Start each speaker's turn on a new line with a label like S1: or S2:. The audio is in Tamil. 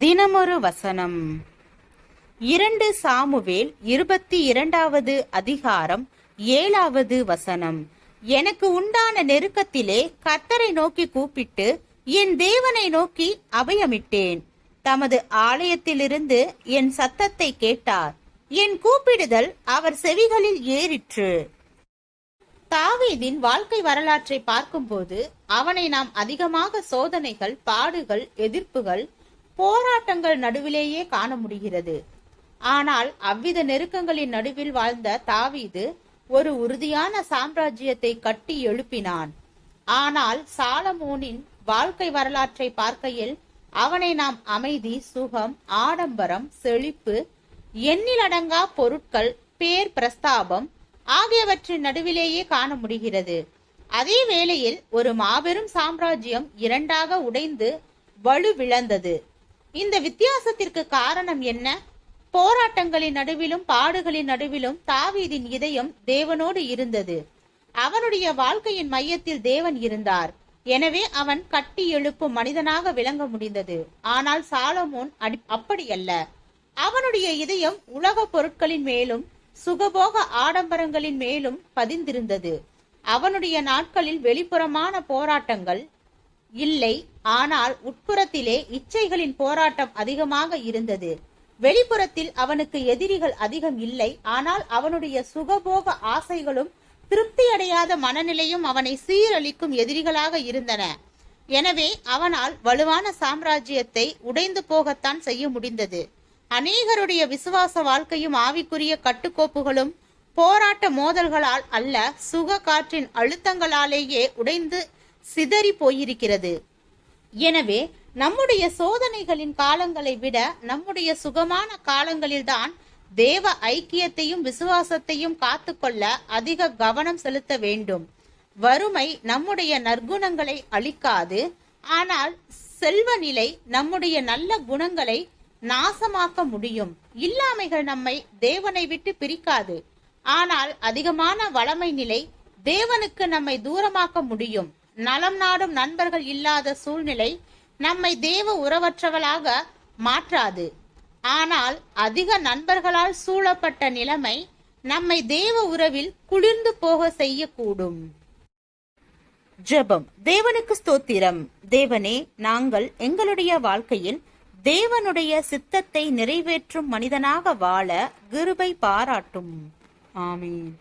S1: தினமொரு வசனம். 2 சாமுவேல் 22வது அதிகாரம் 7வது வசனம். எனக்கு உண்டான நெருக்கத்திலே கர்த்தரை நோக்கி கூப்பிட்டு என் தேவனை நோக்கி அபயமிட்டேன். தமது ஆலயத்திலிருந்து என் சத்தத்தை கேட்டார். என் கூப்பிடுதல் அவர் செவிகளில் ஏறிற்று. தாவீதின் வாழ்க்கை வரலாற்றை பார்க்கும்போது அவனை நாம் அதிகமாக சோதனைகள், பாடுகள், எதிர்ப்புகள், போராட்டங்கள் நடுவிலேயே காண முடிகிறது. ஆனால் அவ்வித நெருக்கங்களின் நடுவில் வாழ்ந்த தாவீது ஒரு உறுதியான சாம்ராஜ்யத்தை கட்டி எழுப்பினான். ஆனால் சாலமோனின் வாழ்க்கை வரலாற்றை பார்க்கையில் அவனை நாம் அமைதி, சுகம், ஆடம்பரம், செழிப்பு, எண்ணிலடங்கா பொருட்கள், பேர் பிரஸ்தாபம் ஆகியவற்றின் நடுவிலேயே காண முடிகிறது. அதே வேளையில் ஒரு மாபெரும் சாம்ராஜ்யம் இரண்டாக உடைந்து வலுவிழந்தது. இந்த வித்தியாசத்திற்கு காரணம் என்ன? போராட்டங்களின் நடுவிலும் பாடுகளின் நடுவிலும் தாவீதின் இதயம் தேவனோடு இருந்தது. அவனுடைய வாழ்க்கையின் மையத்தில் தேவன் இருந்தார். எனவே அவன் கட்டி எழுப்பும் மனிதனாக விளங்க முடிந்தது. ஆனால் சாலமோன் அப்படியல்ல. அவனுடைய இதயம் உலக பொருட்களின் மேலும் சுகபோக ஆடம்பரங்களின் மேலும் பதிந்திருந்தது. அவனுடைய நாட்களில் வெளிப்புறமான போராட்டங்கள் இல்லை, ஆனால் உட்புறத்திலே இச்சைகளின் போராட்டம் அதிகமாக இருந்தது. வெளிப்புறத்தில் அவனுக்கு எதிரிகள் அதிகம் இல்லை, ஆனால் அவனுடைய சுகபோக ஆசைகளும் திருப்தி அடையாத மனநிலையும் அவனை சீரழிக்கும் எதிரிகளாக இருந்தன. எனவே அவனால் வலுவான சாம்ராஜ்யத்தை உடைந்து போகத்தான் செய்ய முடிந்தது. அநேகருடைய விசுவாச வாழ்க்கையும் ஆவிக்குரிய கட்டுக்கோப்புகளும் போராட்ட மோதல்களால் அல்ல, சுக காற்றின் அழுத்தங்களாலேயே உடைந்து சிதறி போயிருக்கிறது. எனவே நம்முடைய சோதனைகளின் காலங்களை விட நம்முடைய சுகமான காலங்களில்தான் தேவ ஐக்கியத்தையும் விசுவாசத்தையும் காத்துக்கொள்ள அதிக கவனம் செலுத்த வேண்டும். வறுமை நம்முடைய நற்குணங்களை அழிக்காது, ஆனால் செல்வ நிலை நம்முடைய நல்ல குணங்களை நாசமாக்க முடியும். இல்லாமைகள் நம்மை தேவனை விட்டு பிரிக்காது, ஆனால் அதிகமான வளமை நிலை தேவனுக்கு நம்மை தூரமாக்க முடியும். நலம் நாடும் நண்பர்கள் இல்லாத சூழ்நிலை நம்மை தேவ உறவற்றவளாக மாற்றாது, ஆனால் அதிக நண்பர்களால் சூழப்பட்ட நிலைமை நம்மை தேவ உறவில் குளிர்ந்து போக செய்யக்கூடும். ஜெபம். தேவனுக்கு ஸ்தோத்திரம். தேவனே, நாங்கள் எங்களுடைய வாழ்க்கையில் தேவனுடைய சித்தத்தை நிறைவேற்றும் மனிதனாக வாழ கிருபை பாராட்டும். ஆமீன்.